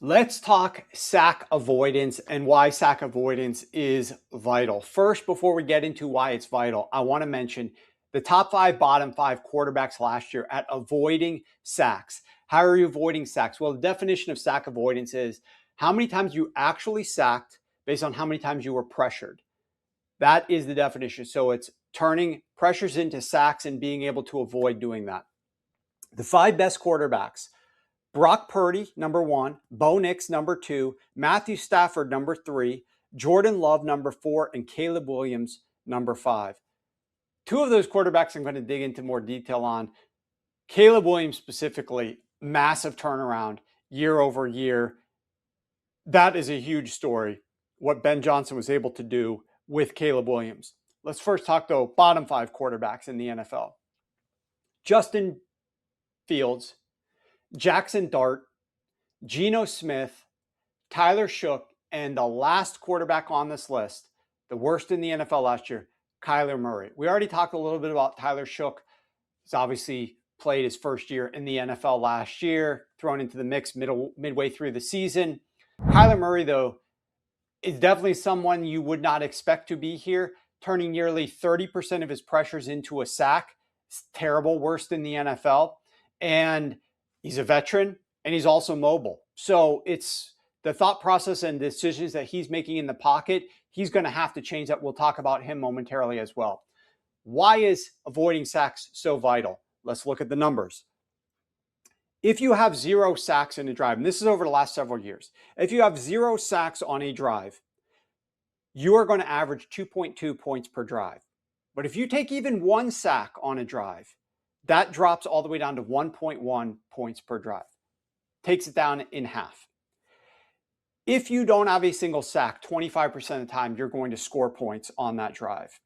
Let's talk sack avoidance and why sack avoidance is vital. First, before we get into why it's vital, I want to mention the top 5, bottom 5 quarterbacks last year at avoiding sacks. How are you avoiding sacks? Well, the definition of sack avoidance is how many times you actually sacked based on how many times you were pressured. That is the definition. So it's turning pressures into sacks and being able to avoid doing that. The 5 best quarterbacks: Brock Purdy, number 1, Bo Nix, number 2, Matthew Stafford, number 3, Jordan Love, number 4, and Caleb Williams, number 5. 2 of those quarterbacks I'm going to dig into more detail on. Caleb Williams specifically, massive turnaround year over year. That is a huge story, what Ben Johnson was able to do with Caleb Williams. Let's first talk, though, bottom 5 quarterbacks in the NFL. Justin Fields, Jackson Dart, Geno Smith, Tyler Shough, and the last quarterback on this list, the worst in the NFL last year, Kyler Murray. We already talked a little bit about Tyler Shough. He's obviously played his first year in the NFL last year, thrown into the mix midway through the season. Kyler Murray, though, is definitely someone you would not expect to be here, turning nearly 30% of his pressures into a sack. It's terrible, worst in the NFL. And he's a veteran, and he's also mobile. So it's the thought process and decisions that he's making in the pocket. He's going to have to change that. We'll talk about him momentarily as well. Why is avoiding sacks so vital? Let's look at the numbers. If you have 0 sacks in a drive, and this is over the last several years, if you have 0 sacks on a drive, you are going to average 2.2 points per drive. But if you take even 1 sack on a drive, that drops all the way down to 1.1 points per drive. Takes it down in half. If you don't have a single sack, 25% of the time, you're going to score points on that drive.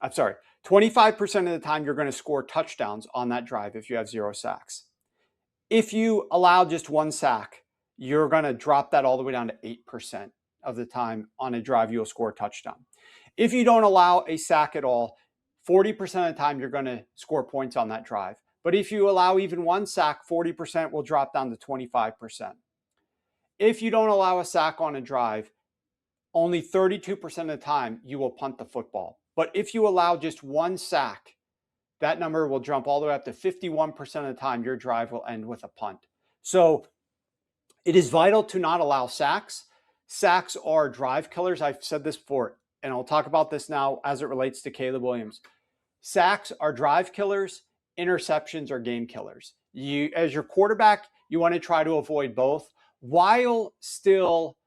I'm sorry, 25% of the time, you're going to score touchdowns on that drive if you have 0 sacks. If you allow just 1 sack, you're going to drop that all the way down to 8% of the time on a drive, you'll score a touchdown. If you don't allow a sack at all, 40% of the time, you're going to score points on that drive. But if you allow even 1 sack, 40% will drop down to 25%. If you don't allow a sack on a drive, only 32% of the time you will punt the football. But if you allow just 1 sack, that number will jump all the way up to 51% of the time your drive will end with a punt. So it is vital to not allow sacks. Sacks are drive killers. I've said this before, and I'll talk about this now as it relates to Caleb Williams. Sacks are drive killers. Interceptions are game killers. You, as your quarterback, you want to try to avoid both while still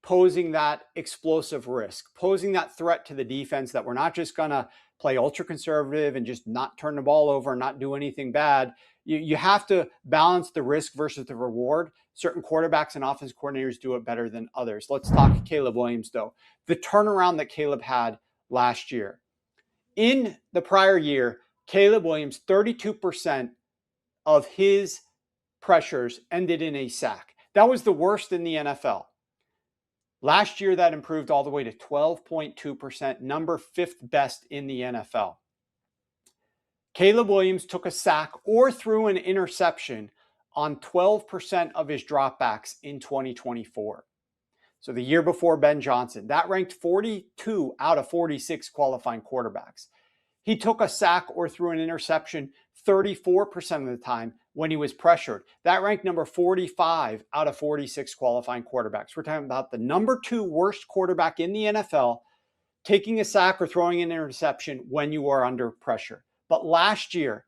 posing that explosive risk, posing that threat to the defense that we're not just going to play ultra conservative and just not turn the ball over and not do anything bad. You have to balance the risk versus the reward. Certain quarterbacks and offensive coordinators do it better than others. Let's talk Caleb Williams, though. The turnaround that Caleb had last year. In the prior year, Caleb Williams, 32% of his pressures ended in a sack. That was the worst in the NFL. Last year, that improved all the way to 12.2%, number 5th best in the NFL. Caleb Williams took a sack or threw an interception on 12% of his dropbacks in 2024. So the year before Ben Johnson, that ranked 42 out of 46 qualifying quarterbacks. He took a sack or threw an interception 34% of the time when he was pressured. That ranked number 45 out of 46 qualifying quarterbacks. We're talking about the number 2 worst quarterback in the NFL taking a sack or throwing an interception when you are under pressure. But last year,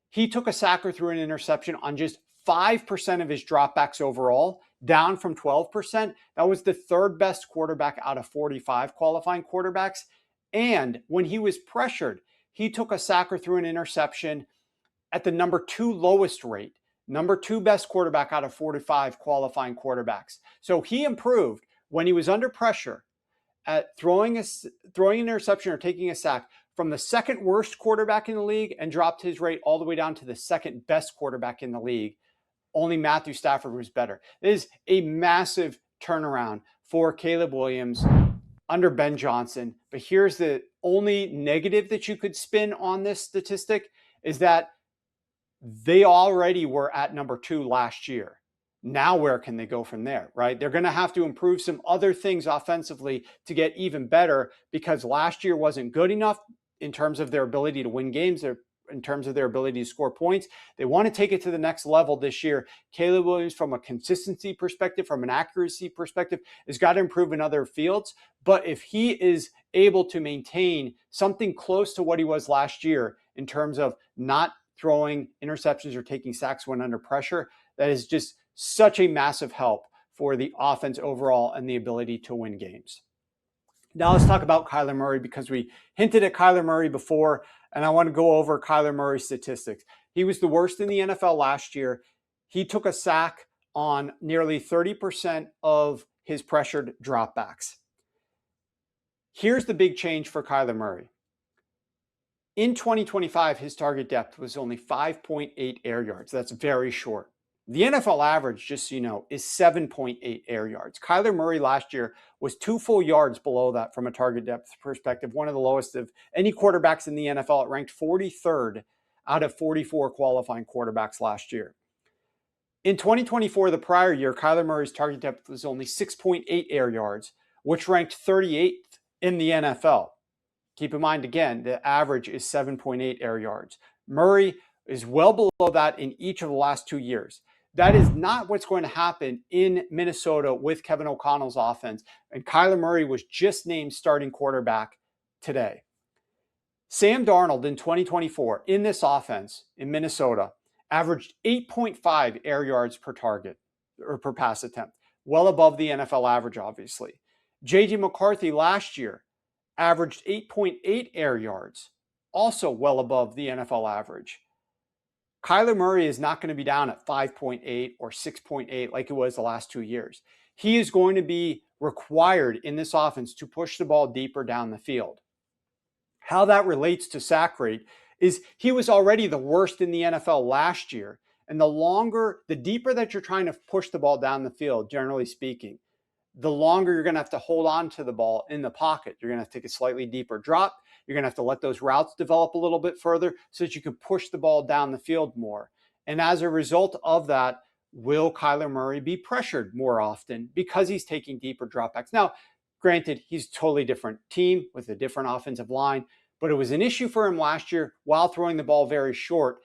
he took a sack or threw an interception on just 5% of his dropbacks overall, down from 12%. That was the 3rd best quarterback out of 45 qualifying quarterbacks. And when he was pressured, he took a sack or threw an interception at the number 2 lowest rate, number 2 best quarterback out of 45 qualifying quarterbacks. So he improved when he was under pressure at throwing an interception or taking a sack from the 2nd worst quarterback in the league and dropped his rate all the way down to the 2nd best quarterback in the league. Only Matthew Stafford was better. It is a massive turnaround for Caleb Williams under Ben Johnson. But here's the only negative that you could spin on this statistic is that they already were at number 2 last year. Now where can they go from there, right? They're going to have to improve some other things offensively to get even better because last year wasn't good enough in terms of their ability to win games, in terms of their ability to score points. They want to take it to the next level this year. Caleb Williams, from a consistency perspective, from an accuracy perspective, has got to improve in other fields. But if he is able to maintain something close to what he was last year in terms of not throwing interceptions or taking sacks when under pressure, that is just such a massive help for the offense overall and the ability to win games. Now let's talk about Kyler Murray because we hinted at Kyler Murray before, and I want to go over Kyler Murray's statistics. He was the worst in the NFL last year. He took a sack on nearly 30% of his pressured dropbacks. Here's the big change for Kyler Murray. In 2025, his target depth was only 5.8 air yards. That's very short. The NFL average, just so you know, is 7.8 air yards. Kyler Murray last year was 2 full yards below that from a target depth perspective, one of the lowest of any quarterbacks in the NFL. It ranked 43rd out of 44 qualifying quarterbacks last year. In 2024, the prior year, Kyler Murray's target depth was only 6.8 air yards, which ranked 38th in the NFL. Keep in mind, again, the average is 7.8 air yards. Murray is well below that in each of the last 2 years. That is not what's going to happen in Minnesota with Kevin O'Connell's offense. And Kyler Murray was just named starting quarterback today. Sam Darnold in 2024 in this offense in Minnesota averaged 8.5 air yards per target or per pass attempt, well above the NFL average, obviously. J.J. McCarthy last year averaged 8.8 air yards, also well above the NFL average. Kyler Murray is not going to be down at 5.8 or 6.8 like it was the last 2 years. He is going to be required in this offense to push the ball deeper down the field. How that relates to sack rate is he was already the worst in the NFL last year. And the deeper that you're trying to push the ball down the field, generally speaking, the longer you're going to have to hold on to the ball in the pocket. You're going to have to take a slightly deeper drop. You're going to have to let those routes develop a little bit further so that you can push the ball down the field more. And as a result of that, will Kyler Murray be pressured more often because he's taking deeper dropbacks? Now, granted, he's a totally different team with a different offensive line, but it was an issue for him last year while throwing the ball very short.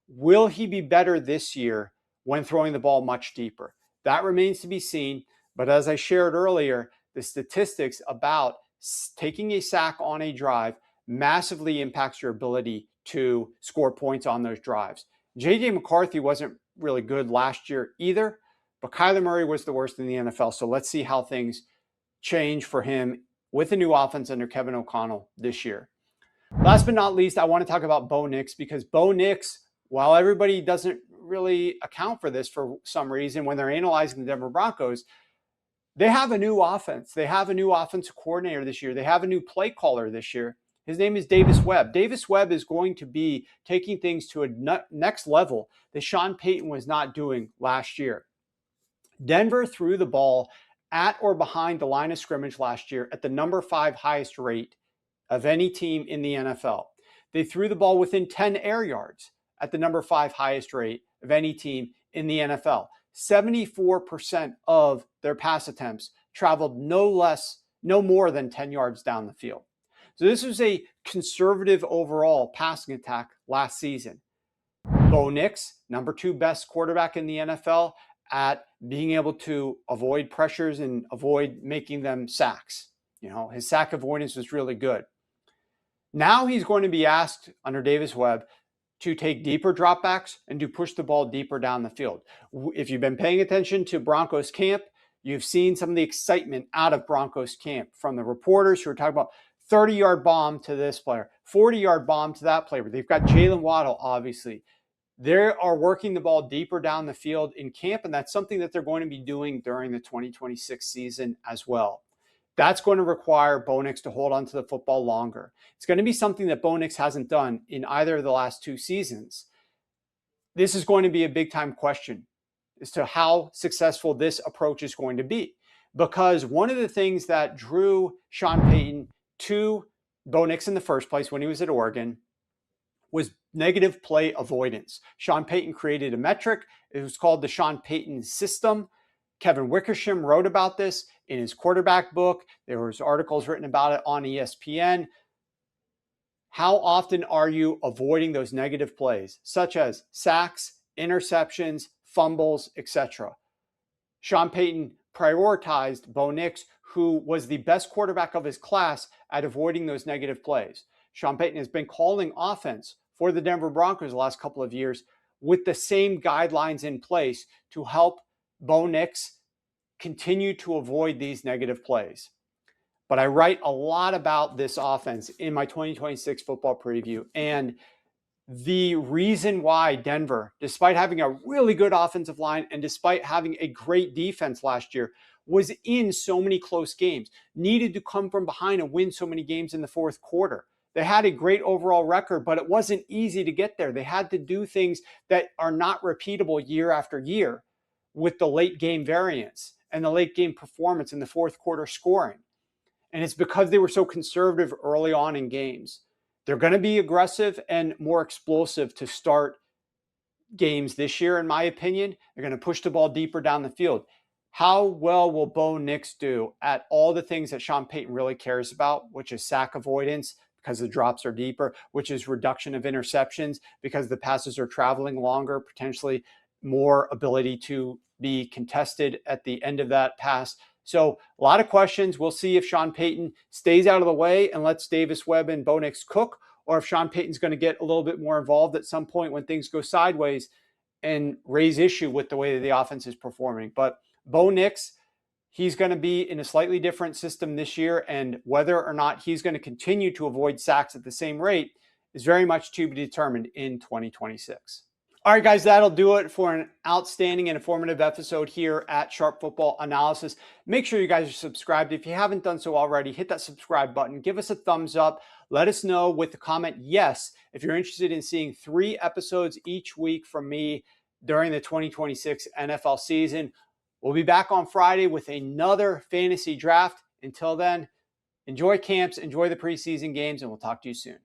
Will he be better this year when throwing the ball much deeper? That remains to be seen. But as I shared earlier, the statistics about taking a sack on a drive massively impacts your ability to score points on those drives. J.J. McCarthy wasn't really good last year either, but Kyler Murray was the worst in the NFL. So let's see how things change for him with a new offense under Kevin O'Connell this year. Last but not least, I want to talk about Bo Nix, because Bo Nix, while everybody doesn't really account for this for some reason when they're analyzing the Denver Broncos, they have a new offense. They have a new offensive coordinator this year. They have a new play caller this year. His name is Davis Webb. Davis Webb is going to be taking things to a next level that Sean Payton was not doing last year. Denver threw the ball at or behind the line of scrimmage last year at the number 5 highest rate of any team in the NFL. They threw the ball within 10 air yards at the number 5 highest rate of any team in the NFL. 74% of their pass attempts traveled no more than 10 yards down the field. So this was a conservative overall passing attack last season. Bo Nix, number 2 best quarterback in the NFL at being able to avoid pressures and avoid making them sacks. His sack avoidance was really good. Now he's going to be asked under Davis Webb to take deeper dropbacks and to push the ball deeper down the field. If you've been paying attention to Broncos camp, you've seen some of the excitement out of Broncos camp from the reporters who are talking about 30-yard bomb to this player, 40-yard bomb to that player. They've got Jalen Waddle, obviously. They are working the ball deeper down the field in camp, and that's something that they're going to be doing during the 2026 season as well. That's going to require Bo Nix to hold on to the football longer. It's going to be something that Bo Nix hasn't done in either of the last 2 seasons. This is going to be a big-time question as to how successful this approach is going to be. Because one of the things that drew Sean Payton to Bo Nix in the first place when he was at Oregon was negative play avoidance. Sean Payton created a metric. It was called the Sean Payton system. Kevin Wickersham wrote about this in his quarterback book. There was articles written about it on ESPN. How often are you avoiding those negative plays, such as sacks, interceptions, fumbles, etc.? Sean Payton prioritized Bo Nix, who was the best quarterback of his class at avoiding those negative plays. Sean Payton has been calling offense for the Denver Broncos the last couple of years with the same guidelines in place to help Bo Nix continue to avoid these negative plays. But I write a lot about this offense in my 2026 football preview. And the reason why Denver, despite having a really good offensive line and despite having a great defense last year, was in so many close games, needed to come from behind and win so many games in the fourth quarter. They had a great overall record, but it wasn't easy to get there. They had to do things that are not repeatable year after year with the late game variance and the late game performance in the fourth quarter scoring. And it's because they were so conservative early on in games. They're going to be aggressive and more explosive to start games this year, in my opinion. They're going to push the ball deeper down the field. How well will Bo Nix do at all the things that Sean Payton really cares about, which is sack avoidance because the drops are deeper, which is reduction of interceptions because the passes are traveling longer, potentially more ability to be contested at the end of that pass. So a lot of questions. We'll see if Sean Payton stays out of the way and lets Davis Webb and Bo Nix cook, or if Sean Payton's going to get a little bit more involved at some point when things go sideways and raise issue with the way that the offense is performing. But Bo Nix, he's going to be in a slightly different system this year, and whether or not he's going to continue to avoid sacks at the same rate is very much to be determined in 2026. All right, guys, that'll do it for an outstanding and informative episode here at Sharp Football Analysis. Make sure you guys are subscribed. If you haven't done so already, hit that subscribe button. Give us a thumbs up. Let us know with the comment, yes, if you're interested in seeing 3 episodes each week from me during the 2026 NFL season. We'll be back on Friday with another fantasy draft. Until then, enjoy camps, enjoy the preseason games, and we'll talk to you soon.